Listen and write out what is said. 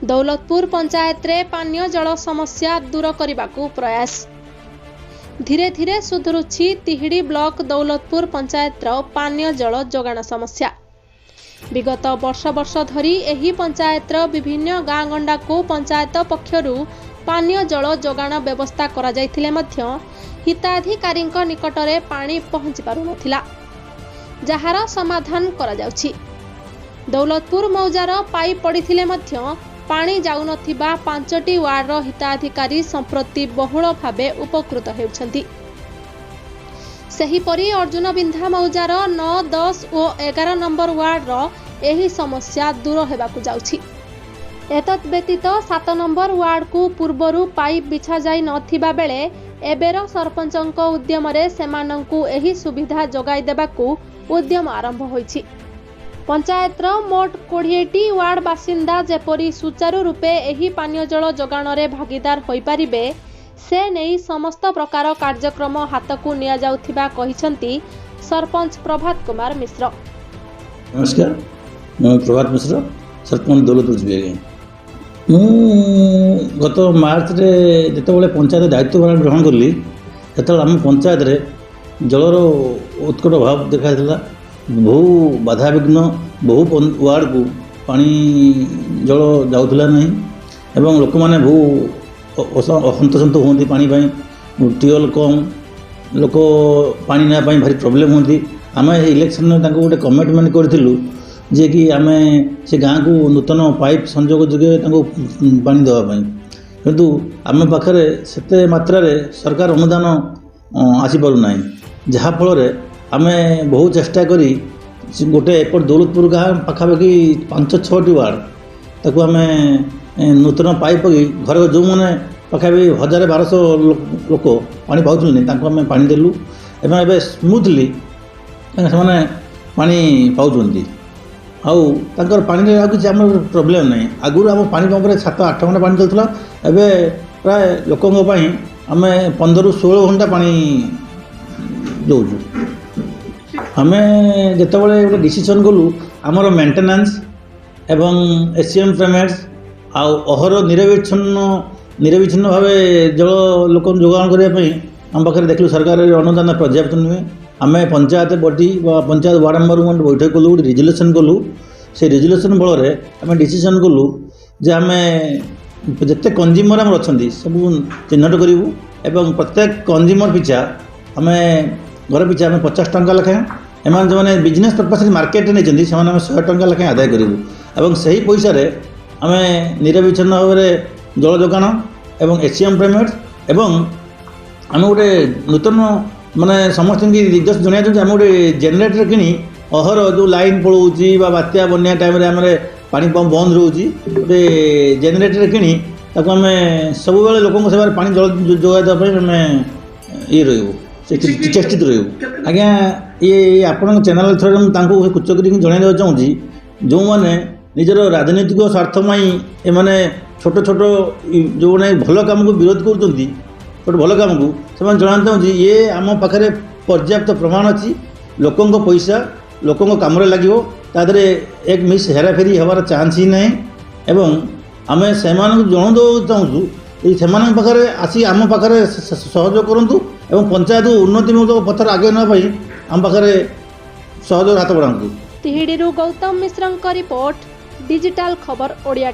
दौलतपुर पंचायत रे पानीय जल समस्या दूर करने को प्रयास। धीरे धीरे सुधुरुछि तिहिडी ब्लॉक दौलतपुर पंचायत पानीय जल जोगाण समस्या। विगत वर्ष वर्ष धरी एही पंचायत विभिन्न गाँ गंडा को पंचायत पक्षरु पानीय जल जोगाण व्यवस्था करा जायथिले मध्य हिताधिकारी निकटरे पानी पहुंची पारु नथिला, जहार समाधान करा जाउछि। दौलतपुर मौजार पाइप पड़िथिले मध्य पानी जाउ नथिबा 5टी वार्ड हिताधिकारी संप्रति बहुल भावे उपकृत हेउछन्ति। सेहीपरि अर्जुन बिंधा मौजार 9, 10 और 11 नंबर वार्ड एही समस्या दूर हेबाकु जाउछि। एतत् व्यतीत 7 नंबर वार्ड को पूर्वरु पाइप बिछा जाई नथिबा बेले एबेर सरपंचक उद्यम रे सेमानंकु एही सुविधा जोगाई देबाकु उद्यम आरंभ होइछि। पंचायत मोट 20टी वार्ड बासिंदा जेपरी सुचारू रूपे एही पानीय जल जोगाण रे भागीदार होई परिबे से नहीं समस्त प्रकार कार्यक्रम हाथ को निया जाउथिबा कहिसंती सरपंच प्रभात कुमार मिश्र। नमस्कार, मैं प्रभात मिश्र, सरपंच दौलतपुर जिले। गत मार्च रे जेतेबेले पंचायत दायित्व ग्रहण करली सेतेबेले आम पंचायत रे जलर उत्कट अभाव देखाइला। बहु बाधा विघ्न बहु वार्ड को पानी जल जाऊला नहीं एवं लोक मैंने बहु असंतोषित होती पानी ट्यूबवेल कम लोक पानी ना भारी प्रोब्लेम होती। आम इलेक्शन में गोटे कमिटमेंट करूँ जे कि आम से गाँव को नूतन पाइप संजोग जोगे पानी देवाई, किंतु आम पाखे से मात्रा सरकार अनुदान आसीपारूना, जहाँफल आम बहु चेष्टा करी गोटे एपट दौलतपुर गाँव पाखापाखि 5-6टी वार्ड ताकू आम नूतन पाइप घर जो मैंने पाखापाखि 1000-1200 लोक पानी पाऊँ आम पानी देलु एवं एवं स्मूथली से पानी पाँच आउर पानी किसी आम प्रोब्लेम ना। आगुरी आम पानी पंप 7-8 घंटा पानी चलता, एवं प्राय लोकों आम 15-16 घंटा पानी दौचु। आम जितेबाला गोटे डिसीजन कलु आमर मेंटेनेंस एवं एसीएम पेमेंट्स आहर निरविच्छिन्न भाव जल लोक जोगाण करने आम पाखे देखलु सरकार अनुदान पर्याप्त नुहे। आम panchayat body panchayat ward member one बैठक कलु, गोटे रिजोल्यूशन कलु। से रिजोल्यूशन बल आम डिसीजन कलु जे आम जिते कंज्यूमर आम अच्छा सब चिन्हट करूँ एवं प्रत्येक कंज्यूमर पिछा आम घर पिछा आम 50 टंका लेखाएं एम जो मैंने बिजनेस पर्पस मार्केट नहीं 100 टंका लेखाएं आदाय करूँ एवं सही पैसा आम निरविच्छिन्न भाव में जल जोगाण एवं एसीएम पेमेंट एवं आम गोटे नूतन माने समस्त दिग्दर्श जन आम गोटे जेनेटर किणी अहर जो लाइन पड़ोची बात्या बन्या टाइम आम पानी पंप बंद रोचे गोटे जेनेटर किणी आम सब लोक सेवा पानी जल जोगाई आम ये चेष्टित रही। आज्ञा ये आपण चैनल थ्रू मुझे कुचकरी जन चाहूँगी जो मैंने निजर राजनीतिक स्वार्थ एने छोट छोट जो भल कम को विरोध कर गोटे भल कम को से जाना चाहूँगी ये आम पाखे पर्याप्त प्रमाण अच्छी लोकों पैसा लोकों कम लगे तादे एक मिस हेराफेरी हमार चांस ही ना एवं आम से जन चाहूँ से पाखे आसी आम पाखे सहयोग करूँ एवं पंचायत उन्नतिमूलक पथर आगे नापी आम पाखे सहयोग हाथ बढ़ाऊँ। तिहिडीरू गौतम मिश्रଙ୍କ रिपोर्ट डिजिटल खबर ओडिया।